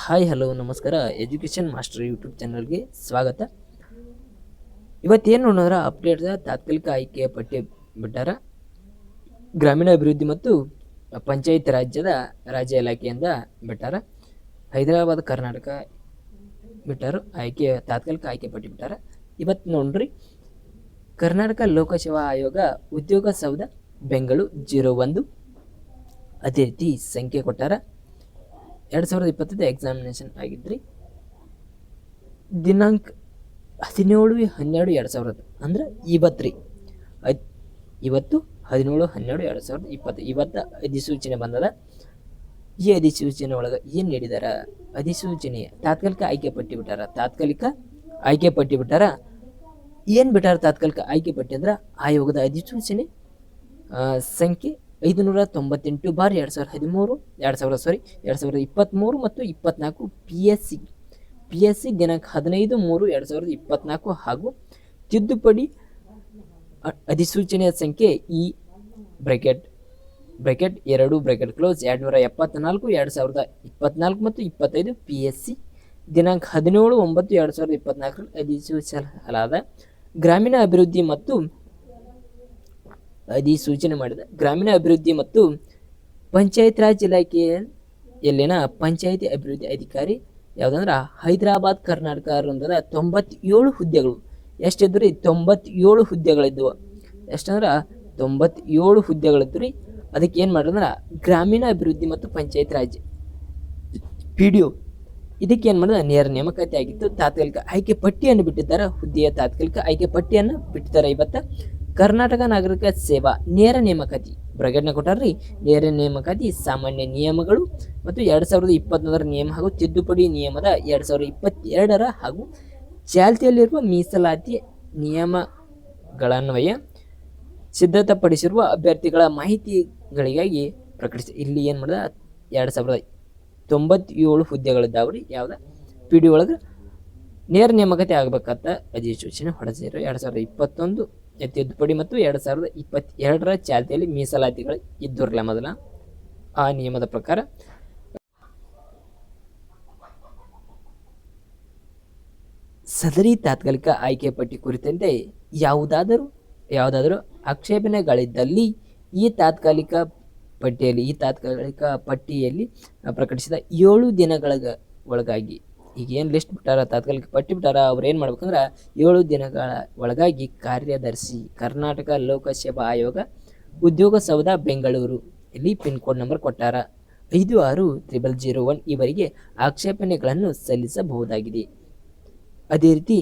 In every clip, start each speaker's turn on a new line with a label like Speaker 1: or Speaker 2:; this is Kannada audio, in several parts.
Speaker 1: ಹಾಯ್ ಹಲೋ ನಮಸ್ಕಾರ. ಎಜುಕೇಷನ್ ಮಾಸ್ಟರ್ ಯೂಟ್ಯೂಬ್ ಚಾನಲ್ಗೆ ಸ್ವಾಗತ. ಇವತ್ತೇನು ನೋಡಿದ್ರೆ ಅಪ್ಡೇಟ್ ತಾತ್ಕಾಲಿಕ ಆಯ್ಕೆಯ ಪಟ್ಟಿ ಬಿಟ್ಟಾರ. ಗ್ರಾಮೀಣಾಭಿವೃದ್ಧಿ ಮತ್ತು ಪಂಚಾಯತ್ ರಾಜ್ಯ ಇಲಾಖೆಯಿಂದ ಬಿಟ್ಟಾರ. ಹೈದರಾಬಾದ್ ಕರ್ನಾಟಕ ಬಿಟ್ಟಾರು. ತಾತ್ಕಾಲಿಕ ಆಯ್ಕೆ ಪಟ್ಟಿ ಬಿಟ್ಟಾರ. ಇವತ್ತು ನೋಡ್ರಿ, ಕರ್ನಾಟಕ ಲೋಕಸೇವಾ ಆಯೋಗ ಉದ್ಯೋಗ ಸೌಧ ಬೆಂಗಳೂರು 01 ಅದೇ ರೀತಿ ಸಂಖ್ಯೆ ಕೊಟ್ಟಾರ. 2025 ಎಕ್ಸಾಮಿನೇಷನ್ ಆಗಿದ್ರಿ. ದಿನಾಂಕ 17/12/2020 ಅಂದ್ರೆ ಇವತ್ತು 17/12/2020 ಇವತ್ತು ಅಧಿಸೂಚನೆ ಬಂದದ. ಈ ಅಧಿಸೂಚನೆ ಒಳಗೆ ಏನು ನೀಡಿದಾರ? ಅಧಿಸೂಚನೆ ತಾತ್ಕಾಲಿಕ ಆಯ್ಕೆ ಪಟ್ಟಿ ಬಿಟ್ಟಾರ. ಏನು ಬಿಟ್ಟಾರ? ತಾತ್ಕಾಲಿಕ ಆಯ್ಕೆ ಪಟ್ಟಿ ಅಂದ್ರೆ ಆಯೋಗದ ಅಧಿಸೂಚನೆ ಸಂಖ್ಯೆ 598/2023 2023 ಮತ್ತು 24 PSC ದಿನಾಂಕ 15/3/2024 ಹಾಗೂ ತಿದ್ದುಪಡಿ ಅಧಿಸೂಚನೆಯ ಸಂಖ್ಯೆ ಈ ಬ್ರಾಕೆಟ್ 2 ಬ್ರಾಕೆಟ್ ಕ್ಲೋಸ್ 274 2024 ಮತ್ತು 25 PSC ದಿನಾಂಕ 17/9/2024 ಅಧಿಸೂಚಿಸಲಾದ ಗ್ರಾಮೀಣ ಅಭಿವೃದ್ಧಿ ಮತ್ತು ಅಧಿಸೂಚನೆ ಮಾಡಿದ ಗ್ರಾಮೀಣ ಅಭಿವೃದ್ಧಿ ಮತ್ತು ಪಂಚಾಯತ್ ರಾಜ್ ಇಲಾಖೆಯಲ್ಲಿನ ಪಂಚಾಯತಿ ಅಭಿವೃದ್ಧಿ ಅಧಿಕಾರಿ ಯಾವುದಂದ್ರೆ ಹೈದರಾಬಾದ್ ಕರ್ನಾಟಕ ವೃಂದದ 97 ಹುದ್ದೆಗಳು. ಎಷ್ಟಿದ್ದು ರೀ? 97 ಹುದ್ದೆಗಳಿದ್ದವು. ಎಷ್ಟಂದ್ರೆ 97 ಹುದ್ದೆಗಳಿದ್ದು ರೀ. ಅದಕ್ಕೆ ಏನು ಮಾಡಿದ್ರೆ ಗ್ರಾಮೀಣ ಅಭಿವೃದ್ಧಿ ಮತ್ತು ಪಂಚಾಯತ್ ರಾಜ್ PDO ಇದಕ್ಕೆ ಏನು ಮಾಡಿದ್ರೆ ನೇರ ನೇಮಕಾತಿ ಆಗಿತ್ತು. ತಾತ್ಕಾಲಿಕ ಆಯ್ಕೆ ಪಟ್ಟಿಯನ್ನು ಬಿಟ್ಟಿದ್ದಾರೆ. ಹುದ್ದೆಯ ತಾತ್ಕಾಲಿಕ ಆಯ್ಕೆ ಪಟ್ಟಿಯನ್ನು ಬಿಟ್ಟಿದ್ದಾರೆ. ಇವತ್ತು ಕರ್ನಾಟಕ ನಾಗರಿಕ ಸೇವಾ ನೇರ ನೇಮಕಾತಿ ಬ್ರಾಕೆಟ್ನ ಕೊಟ್ಟಾರ್ರಿ. ನೇರ ನೇಮಕಾತಿ ಸಾಮಾನ್ಯ ನಿಯಮಗಳು ಮತ್ತು 2021 ನಿಯಮ ಹಾಗೂ ತಿದ್ದುಪಡಿ ನಿಯಮದ 2022 ಹಾಗೂ ಚಾಲ್ತಿಯಲ್ಲಿರುವ ಮೀಸಲಾತಿ ನಿಯಮಗಳನ್ವಯ ಸಿದ್ಧತೆಪಡಿಸಿರುವ ಅಭ್ಯರ್ಥಿಗಳ ಮಾಹಿತಿಗಳಿಗಾಗಿ ಪ್ರಕಟಿಸಿ. ಇಲ್ಲಿ ಏನು ಮಾಡಿದ 2097 ಹುದ್ದೆಗಳಿದ್ದಾವ್ರಿ. ಯಾವ್ದು PDO ಒಳಗೆ ನೇರ ನೇಮಕಾತಿ ಆಗಬೇಕಂತ ಅಧಿಸೂಚನೆ ಹೊರಡಿಸಿದ್ರು. 2021 ತಿದ್ದುಪಡಿ ಮತ್ತು 2022 ಚಾಲ್ತಿಯಲ್ಲಿ ಮೀಸಲಾತಿಗಳು ಇದ್ದಿರಲಿಲ್ಲ ಮೊದಲ. ಆ ನಿಯಮದ ಪ್ರಕಾರ ಸದರಿ ತಾತ್ಕಾಲಿಕ ಆಯ್ಕೆ ಪಟ್ಟಿ ಕುರಿತಂತೆ ಯಾವುದಾದರೂ ಆಕ್ಷೇಪಣೆಗಳಿದ್ದಲ್ಲಿ ಈ ತಾತ್ಕಾಲಿಕ ಪಟ್ಟಿಯಲ್ಲಿ ಪ್ರಕಟಿಸಿದ 7 ದಿನಗಳ ಒಳಗಾಗಿ, ಈಗ ಏನು ಲಿಸ್ಟ್ ಬಿಟ್ಟಾರ, ತಾತ್ಕಾಲಿಕ ಪಟ್ಟಿ ಬಿಟ್ಟಾರ, ಅವ್ರು ಏನು ಮಾಡ್ಬೇಕಂದ್ರೆ 7 ದಿನಗಳ ಒಳಗಾಗಿ ಕಾರ್ಯದರ್ಶಿ ಕರ್ನಾಟಕ ಲೋಕಸೇವಾ ಆಯೋಗ ಉದ್ಯೋಗ ಸೌಧ ಬೆಂಗಳೂರು ಇಲ್ಲಿ ಪಿನ್ ಕೋಡ್ ನಂಬರ್ ಕೊಟ್ಟಾರ 560001 ಇವರಿಗೆ ಆಕ್ಷೇಪಣೆಗಳನ್ನು ಸಲ್ಲಿಸಬಹುದಾಗಿದೆ. ಅದೇ ರೀತಿ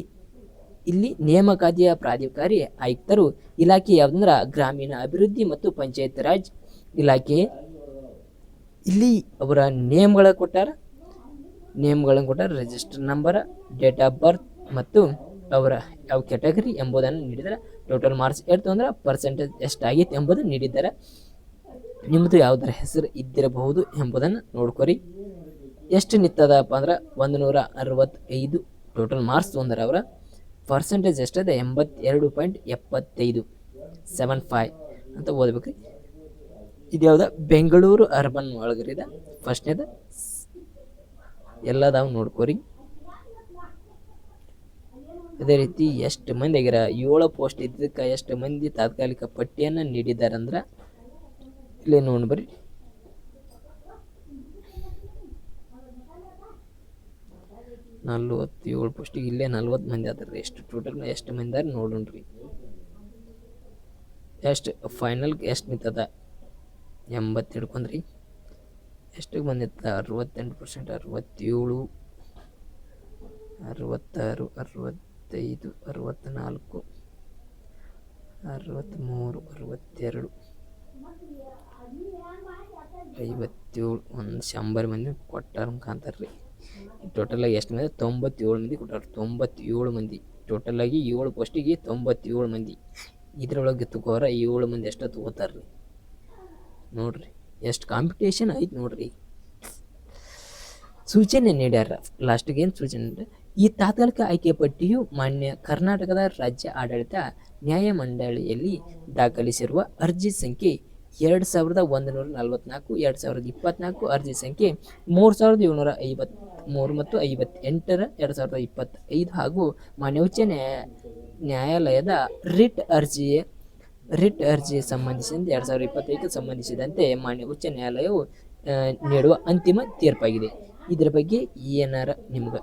Speaker 1: ಇಲ್ಲಿ ನೇಮಕಾತಿಯ ಪ್ರಾಧಿಕಾರಿ ಆಯುಕ್ತರು ಇಲಾಖೆ ಯಾವುದಂದ್ರೆ ಗ್ರಾಮೀಣ ಅಭಿವೃದ್ಧಿ ಮತ್ತು ಪಂಚಾಯತ್ ರಾಜ್ ಇಲಾಖೆ. ಇಲ್ಲಿ ಅವರ ನೇಮಗಳನ್ನು ಕೊಟ್ಟಾರ. Register number, date of birth ಮತ್ತು ಅವರ ಯಾವ ಕ್ಯಾಟಗರಿ ಎಂಬುದನ್ನು ನೀಡಿದ್ದಾರೆ. ಟೋಟಲ್ ಮಾರ್ಕ್ಸ್ ಎಷ್ಟು ಅಂದ್ರೆ ಪರ್ಸೆಂಟೇಜ್ ಎಷ್ಟಾಗಿತ್ತು ಎಂಬುದನ್ನು ನೀಡಿದ್ದಾರೆ. ನಿಮ್ಮದು ಯಾವುದರ ಹೆಸರು ಇದ್ದಿರಬಹುದು ಎಂಬುದನ್ನು ನೋಡ್ಕೊರಿ. ಎಷ್ಟು ನಿಂತದಪ್ಪ ಅಂದ್ರೆ 165 ಟೋಟಲ್ ಮಾರ್ಕ್ಸ್ ತೊಂದರೆ. ಅವರ ಪರ್ಸೆಂಟೇಜ್ ಎಷ್ಟಿದೆ? 82.75 ಅಂತ ಓದ್ಬೇಕ್ರಿ. ಇದು ಯಾವ್ದು? ಬೆಂಗಳೂರು ಅರ್ಬನ್ ಒಳಗರಿದ ಫಸ್ಟ್ನೇದು ಎಲ್ಲದಾವ್ ನೋಡ್ಕೋರಿ. ಅದೇ ರೀತಿ ಎಷ್ಟು ಮಂದಿ ಆಗ್ಯಾರ? 7 ಪೋಸ್ಟ್ ಇದ್ದಕ್ಕೆ ಎಷ್ಟು ಮಂದಿ ತಾತ್ಕಾಲಿಕ ಪಟ್ಟಿಯನ್ನು ನೀಡಿದ್ದಾರೆ ಅಂದ್ರೆ ಇಲ್ಲೇ ನೋಡ್ಬರಿ. 47 ಪೋಸ್ಟಿಗೆ ಇಲ್ಲೇ 40 ಮಂದಿ ಆದ್ರಿ. ಎಷ್ಟು ಮಂದಿ ಆದ್ರೆ ನೋಡೋಣ್ರಿ. ಎಷ್ಟು ಫೈನಲ್ ಎಷ್ಟು ನಿಂತದ? 80 ಹಿಡ್ಕೊಂಡ್ರಿ. ಎಷ್ಟಿಗೆ ಬಂದಿತ್ತ? 68%, 67, 66, 65, 64, 63, 62, 57 ಒಂದು 100 ಮಂದಿ ಕೊಟ್ಟಾರ ಕಾಂತಾರ್ರಿ. ಟೋಟಲಾಗಿ ಎಷ್ಟು ಮಂದಿ? 97 ಮಂದಿ ಕೊಟ್ಟಾರ. 97 ಮಂದಿ ಟೋಟಲಾಗಿ 7 ಪೋಸ್ಟಿಗೆ 97 ಮಂದಿ. ಇದ್ರೊಳಗೆ ತಗೋರ 7 ಮಂದಿ ಎಷ್ಟು ತಗೋತಾರ್ರಿ ನೋಡ್ರಿ. ಎಷ್ಟು ಕಾಂಪಿಟೇಷನ್ ಐತೆ ನೋಡ್ರಿ. ಸೂಚನೆ ನೀಡ್ಯಾರ ಲಾಸ್ಟಿಗೆ. ಏನು ಸೂಚನೆ ನೀಡ್ಯಾರ? ಈ ತಾತ್ಕಾಲಿಕ ಆಯ್ಕೆ ಪಟ್ಟಿಯು ಮಾನ್ಯ ಕರ್ನಾಟಕದ ರಾಜ್ಯ ಆಡಳಿತ ನ್ಯಾಯಮಂಡಳಿಯಲ್ಲಿ ದಾಖಲಿಸಿರುವ ಅರ್ಜಿ ಸಂಖ್ಯೆ 2144 2024 ಅರ್ಜಿ ಸಂಖ್ಯೆ 3750 53 ಮತ್ತು 58/2025 ಹಾಗೂ ಮಾನ್ಯ ಉಚ್ಚ ನ್ಯಾಯಾಲಯದ ರಿಟ್ ಅರ್ಜಿ ಸಂಬಂಧಿಸಿದಂತೆ 2025ಕ್ಕೆ ಸಂಬಂಧಿಸಿದಂತೆ ಮಾನ್ಯ ಉಚ್ಚ ನ್ಯಾಯಾಲಯವು ನೀಡುವ ಅಂತಿಮ ತೀರ್ಪಾಗಿದೆ. ಇದರ ಬಗ್ಗೆ ಏನಾರ ನಿಮ್ಗೆ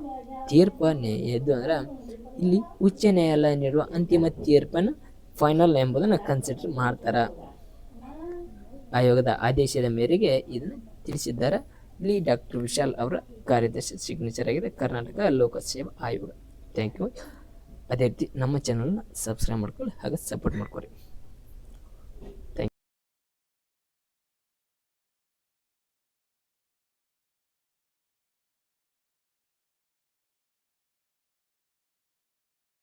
Speaker 1: ತೀರ್ಪು ಎದ್ದು ಅಂದ್ರೆ ಇಲ್ಲಿ ಉಚ್ಚ ನ್ಯಾಯಾಲಯ ನೀಡುವ ಅಂತಿಮ ತೀರ್ಪನ್ನು ಫೈನಲ್ ಎಂಬುದನ್ನು ಕನ್ಸಿಡರ್ ಮಾಡ್ತಾರ. ಆಯೋಗದ ಆದೇಶದ ಮೇರೆಗೆ ಇದನ್ನು ತಿಳಿಸಿದ್ದಾರೆ. ಇಲ್ಲಿ ಡಾಕ್ಟರ್ ವಿಶಾಲ್ ಅವರ ಕಾರ್ಯದರ್ಶಿ ಸಿಗ್ನೇಚರ್ ಆಗಿದೆ, ಕರ್ನಾಟಕ ಲೋಕಸೇವಾ ಆಯೋಗ. Thank you. ಅದೇ ರೀತಿ ನಮ್ಮ ಚಾನಲ್ನ ಸಬ್ಸ್ಕ್ರೈಬ್ ಮಾಡ್ಕೊಳ್ಳಿ ಹಾಗೆ ಸಪೋರ್ಟ್ ಮಾಡ್ಕೊಳ್ಳಿ.